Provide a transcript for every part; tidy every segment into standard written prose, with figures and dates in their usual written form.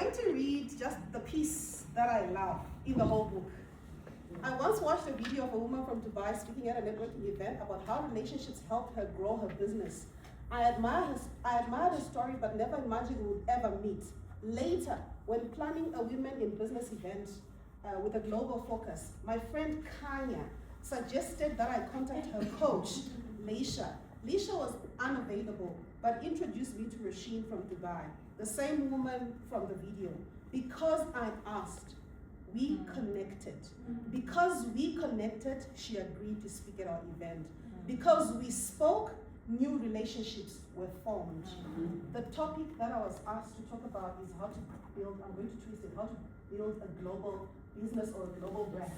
going to read just the piece that I love in the whole book. I once watched a video of a woman from Dubai speaking at a networking event about how relationships helped her grow her business. I admired her story, but never imagined we would ever meet. Later, when planning a women in business event with a global focus, my friend Kanya suggested that I contact her coach, Leisha. Leisha was unavailable, but introduced me to Rosheen from Dubai, the same woman from the video. Because I asked, we connected. Because we connected, she agreed to speak at our event. Because we spoke, new relationships were formed. The topic that I was asked to talk about is how to build, I'm going to twist it, how to build a global business or a global brand.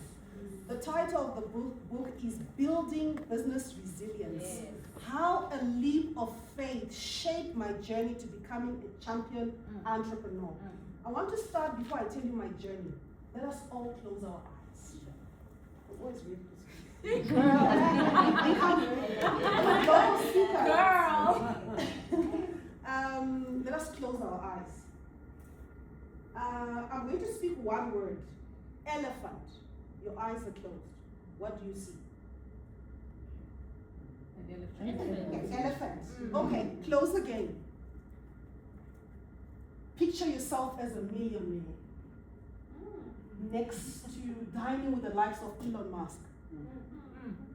The title of the book is Building Business Resilience. Yes. How a leap of faith shaped my journey to becoming a champion entrepreneur. I want to start before I tell you my journey. Let us all close our eyes. Always read this. Girl. Let us close our eyes. I'm going to speak one word. Elephant. Your eyes are closed. What do you see? An elephant. Yes, elephant. Okay, close again. Picture yourself as a millionaire. Next to dining with the likes of Elon Musk.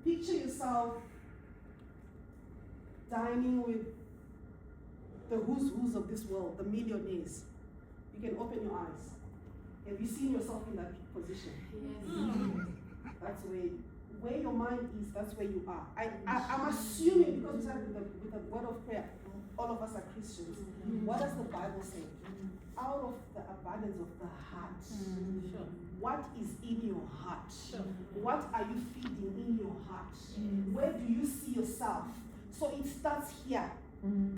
Picture yourself dining with the who's of this world, the millionaires. You can open your eyes. Have you seen yourself in that position? Yes. That's where your mind is, that's where you are. I'm assuming, because we started with the word of prayer, all of us are Christians. What does the Bible say? Out of the abundance of the heart. What is in your heart? What are you feeding in your heart? Where do you see yourself? So it starts here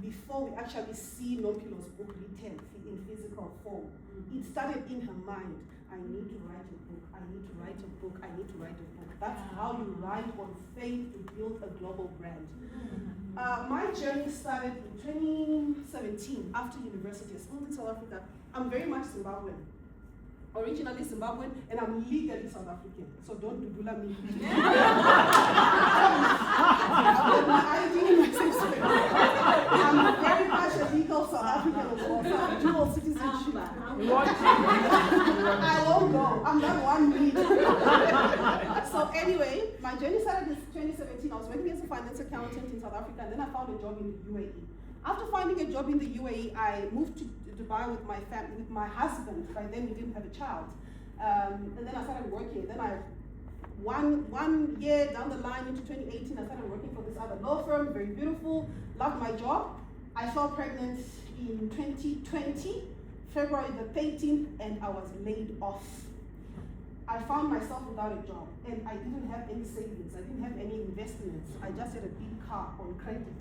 before we actually see Nopilo's book written in physical form. It started in her mind. I need to write a book. I need to write a book. I need to write a book. That's how you write on faith to build a global brand. My journey started in 2017 after university. I schooled in South Africa. I'm very much Zimbabwean. Originally Zimbabwean, and I'm legally South African. So don't dudula me. I'm very much a legal South African as well. So dual citizenship. I won't go. I'm not one need. So anyway, my journey started in 2017. I was working as a finance accountant in South Africa, and then I found a job in the UAE. After finding a job in the UAE, I moved to Dubai with my family, with my husband. By then we didn't have a child. And then I started working. Then one year down the line into 2018, I started working for this other law firm, very beautiful, loved my job. I fell pregnant in 2020, February the 13th, and I was laid off. I found myself without a job, and I didn't have any savings. I didn't have any investments. I just had a big car on credit.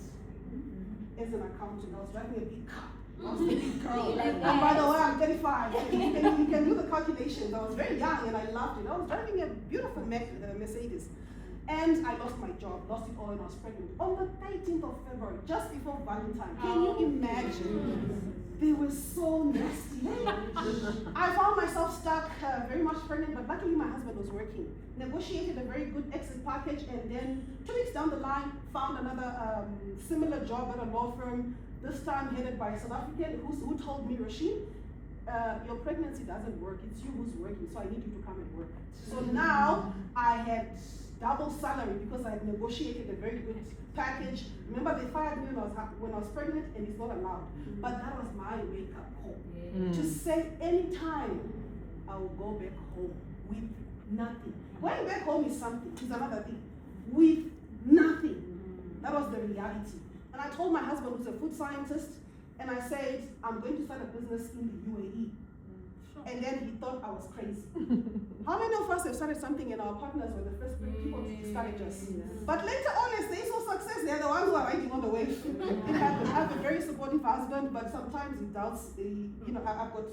As an accountant, I was driving a big car. I was a big girl. And by the way, I'm 35. You can do the calculations. I was very young and I loved it. I was driving a beautiful Mercedes. And I lost my job, lost it all, and I was pregnant. On the 13th of February, just before Valentine, can you imagine? They were so nasty. I found myself stuck, very much pregnant, but luckily my husband was working. Negotiated a very good exit package, and then 2 weeks down the line, found another similar job at a law firm, this time headed by a South African who told me, Rosheen, your pregnancy doesn't work, it's you who's working, so I need you to come and work. So now I had double salary because I had negotiated a very good package. Remember, they fired me when I was pregnant, and it's not allowed. But that was my wake-up call. To say anytime I will go back home with nothing. Going back home is something, is another thing. With nothing. That was the reality. And I told my husband, who's a food scientist, and I said, I'm going to start a business in the UAE. And then he thought I was crazy. How many of us have started something and our partners were the first people to discourage us? But later on, as they saw success, they're the ones who are riding on the wave. I have a very supportive husband, but sometimes he doubts, I've got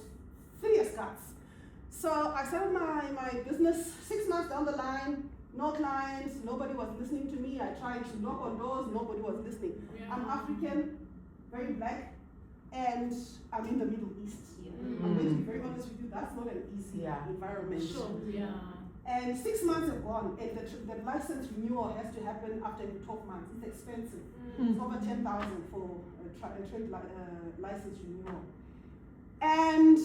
serious guts. So I started my business 6 months down the line, no clients, nobody was listening to me. I tried to knock on doors, nobody was listening. I'm African, very black, and I'm in the Middle East. I'm going to be very that's not an easy environment. Sure. Yeah. And 6 months have gone, and the license renewal has to happen after 12 months. It's expensive. It's over 10,000 for a trade license renewal. And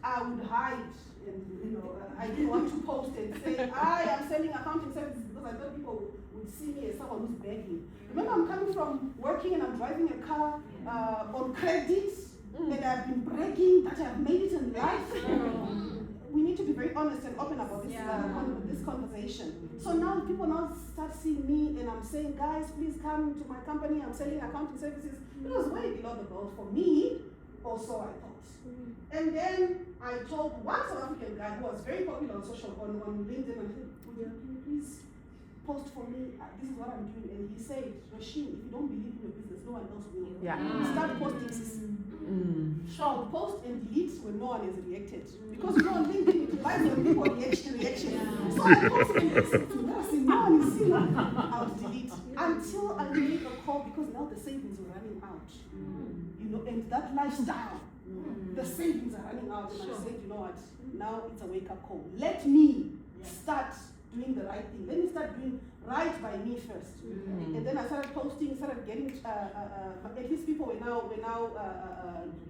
I would hide, and I didn't want to post and say, I am selling accounting services, because I thought people would see me as someone who's begging. Remember, I'm coming from working and I'm driving a car on credit, and I've been bragging that I've made it in life. We need to be very honest and open about this, this conversation. So now people now start seeing me, and I'm saying, guys, please come to my company. I'm selling accounting services. It was way below the belt for me, or so I thought. And then I told one South African guy who was very popular on on LinkedIn, and said, can you please post for me? This is what I'm doing. And he said, Rosheen, if you don't believe in your business, no one else will. Start posting. So post and delete when no one has reacted. Because on LinkedIn it relies on people reaction. So I posted and listened to nothing, no one is seeing it. I'll delete. Until I made a call, because now the savings are running out. And that lifestyle, the savings are running out. And I said, you know what, now it's a wake-up call. Let me start doing the right thing. Let me start doing right by me first. And then I started posting, started getting, at least people were now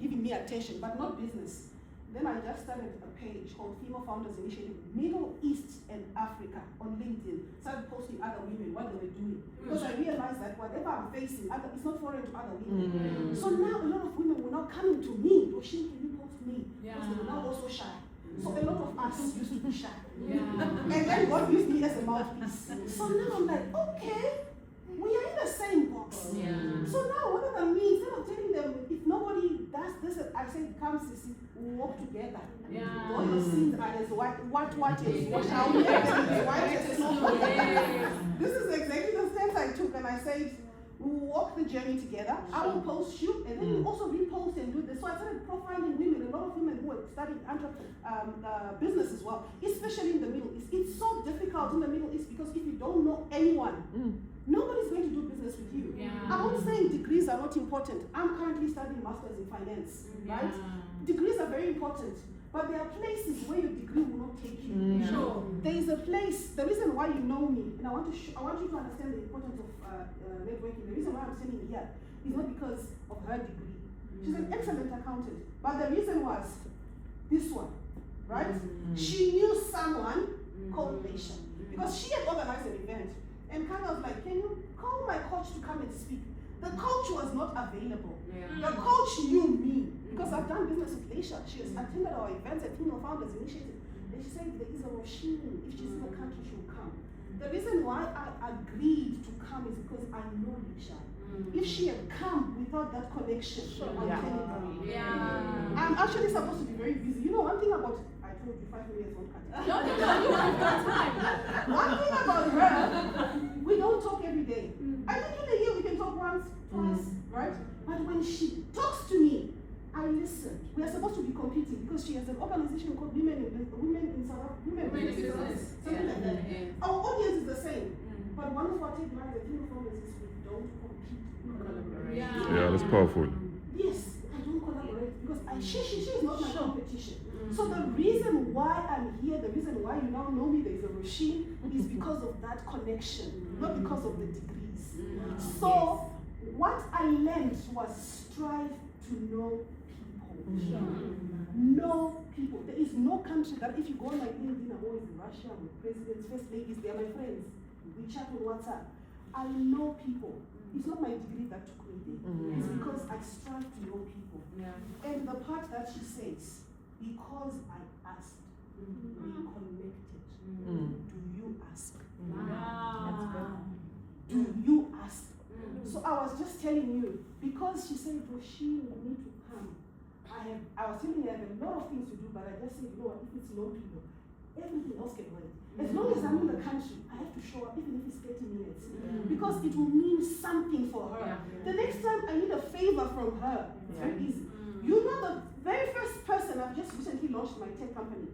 giving me attention, but not business. Then I just started a page called Female Founders Initiative, Middle East and Africa on LinkedIn. Started posting other women, what they were doing. Because I realized that whatever I'm facing, it's not foreign to other women. So now a lot of women were now coming to me, Rosheen, can you post me? Because they were now also shy. So a lot of us used to be shy. And then God used me as a mouthpiece. So now I'm like, okay, we are in the same box. So now what does that mean? Instead of telling them, if nobody does this, I said, come Sissy, we'll walk together. All your sins are as white as wash out as white as snow. This is exactly the stance I took, and I said, we'll walk the journey together. I will post you, and then you also repost and do this. So I started profiling women, a lot of women who are studying business as well, especially in the Middle East. It's so difficult in the Middle East because if you don't know anyone, nobody's going to do business with you. I'm not saying degrees are not important. I'm currently studying masters in finance, right? Degrees are very important. But there are places where your degree will not take you. There is a place, the reason why you know me, and I want you to understand the importance of networking. The reason why I'm sitting here is not because of her degree. She's an excellent accountant. But the reason was this one, right? She knew someone called Leisha. Because she had organized an event and kind of like, can you call my coach to come and speak? The coach was not available. The coach knew me because I've done business with Leisha. She has attended our events at Female Founders Initiative. And she said, there is a Rosheen. If she's in the country, she'll come. The reason why I agreed to come is because I know Leisha. If she had come without that connection, I'm telling you. I'm actually supposed to be very busy. You know, one thing about, I told you 5 minutes won't cut it. One thing about her, we don't talk every day. I think in a year we can talk once, twice, right? But when she talks to me, I listen. We are supposed to be competing because she has an organization called Women in South Africa. Women in Business. Something like that. Our audience is the same. But one of our taglines at Female Founders is we don't compete, we collaborate. Yeah, that's powerful. Yes, I don't collaborate because she is not my competition. So the reason why I'm here, the reason why you now know me, there is a Rosheen, is because of that connection, not because of the degrees. So what I learned was strive to know people. Know people. There is no country that if you go on my LinkedIn, I'm always in Russia with presidents, first ladies, they are my friends. We chat on WhatsApp. I know people. It's not my degree that took me there. It's because I strive to know people. And the part that she says, because I asked, we connected. Do you ask? Do you ask? So I was just telling you, because she said, Rosheen, you need to come. I was telling you I have a lot of things to do, but I just said, you know what, if it's no people, everything else can wait. As long as I'm in the country, I have to show up, even if it's 30 minutes. Because it will mean something for her. The next time I need a favor from her, it's very easy. You know, the very first person, I've just recently launched my tech company.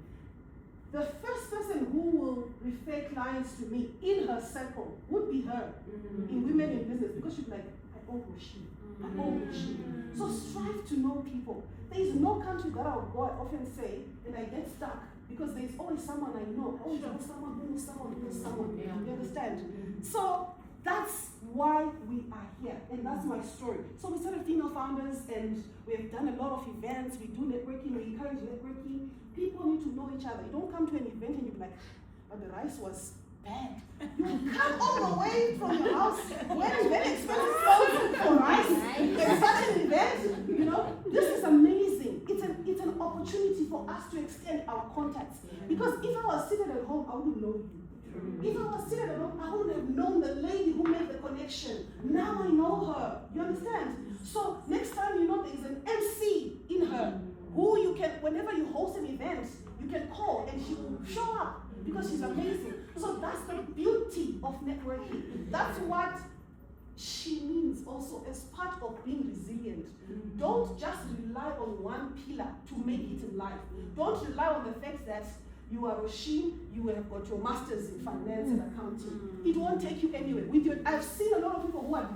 The first person who will refer clients to me in her circle would be her, in Women in Business, because she'd be like, I oh, Rosheen, oh, Rosheen. So strive to know people. There is no country that I would often say, and I get stuck, because there's always someone I know. I always know someone who knows someone who knows someone. You understand? So that's why we are here, and that's my story. So we started Female Founders, and we've done a lot of events. We do networking, we encourage networking. People need to know each other. You don't come to an event and you're like, but the rice was bad. You come all the way from your house, wearing very expensive clothes for rice, and such an event. You know, this is amazing. It's an opportunity for us to extend our contacts. Because if I was seated at home, I wouldn't know you. If I was seated at home, I wouldn't have known the lady who made the connection. Now I know her. You understand? So next time you know there's an MC in her who you can, whenever you host an event, you can call and she will show up because she's amazing. So that's the beauty of networking. That's what she means also as part of being resilient. Don't just rely on one pillar to make it in life. Don't rely on the fact that you are Rosheen, you have got your masters in finance and accounting. It won't take you anywhere. I've seen a lot of people who are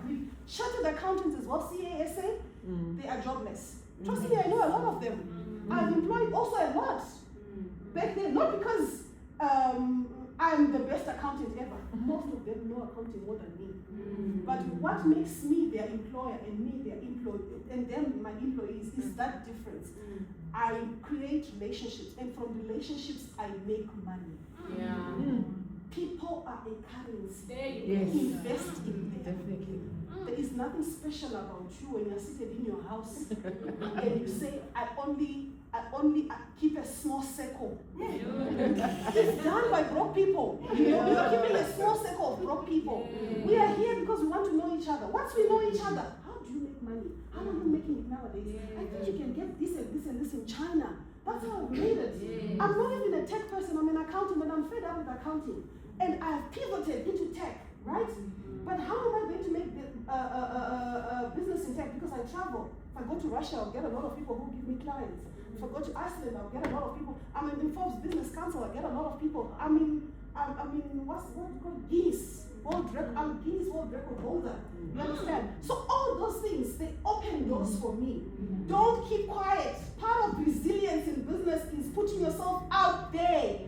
chartered accountants as well, CASA, they are jobless. Trust me, I know a lot of them. I've employed also a lot back then, not because I'm the best accountant ever. Most of them know accounting more than me. But what makes me their employer and me their employee and them my employees is that difference. I create relationships, and from relationships I make money. People are a currency. Invest in them. Definitely. There is nothing special about you when you're seated in your house and you say, I only keep a small circle. It's done by broke people. You know, you're keeping a small circle of broke people. We are here because we want to know each other. Once we know each other, how do you make money? How are you making it nowadays? I think you can get this and this and this in China. That's how I've made it. I'm not even a tech person, I'm an accountant, but I'm fed up with accounting. And I've pivoted into tech, right? But how am I going to make business in tech? Because I travel. If I go to Russia, I'll get a lot of people who give me clients. If I go to Iceland, I'll get a lot of people. I'm in Forbes Business Council, I get a lot of people. I'm in what's it called? Guinness World Record holder. You understand? So all those things, they open doors for me. Don't keep quiet. Part of resilience in business is putting yourself out there.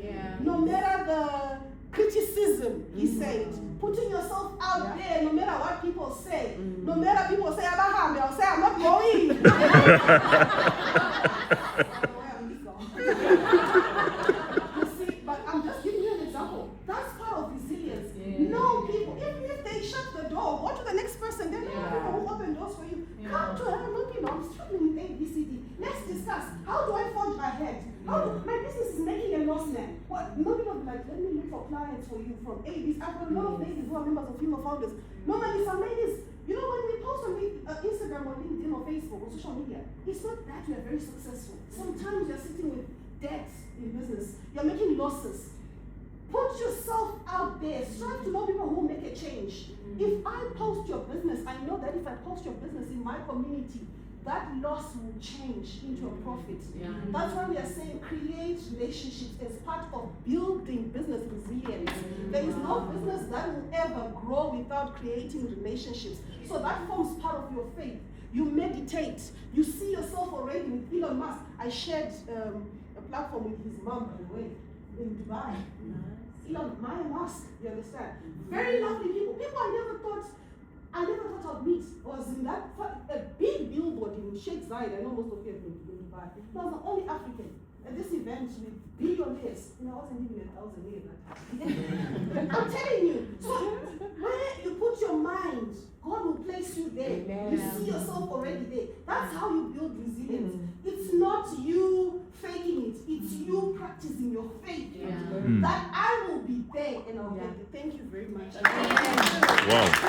No matter the criticism, he said. Putting yourself out there, no matter what people say. No matter people say, I'll say, I'm not going. You see, but I'm just giving you an example. That's part of resilience. No people, even if they shut the door, go to the next person. Then there are people who open doors for you. Come to her, look, I'm struggling with A, B, C, D. Let's discuss. How do I forge ahead? My business is making a loss now. What? Nobody will be like, let me look for clients for you from A, B. I've got a lot of ladies who are members of Female Founders. Normally, some ladies, you know, when we post on Instagram or LinkedIn or Facebook or social media, it's not that we are very successful. Sometimes you're sitting with debts in business. You're making losses. Put yourself out there. Strive to know people who make a change. If I post your business, I know that if I post your business in my community, that loss will change into a profit. That's why we are saying create relationships as part of building business resilience. There is no business that will ever grow without creating relationships. So that forms part of your faith. You meditate. You see yourself already with Elon Musk. I shared a platform with his mom, by the way, in Dubai. Elon Musk, you understand? Very lovely people. People I never thought I'd meet. Was in that a big billboard in Sheikh Zayed. I know most of you have been to Dubai. I was the only African at this event with billionaires. I wasn't even 1,000 years at that time. I'm telling you. So where you put your mind, God will place you there. Amen. You see yourself already there. That's how you build resilience. It's not you faking it. It's you practicing your faith. That I will be there and I'll get there. Thank you very much. Wow.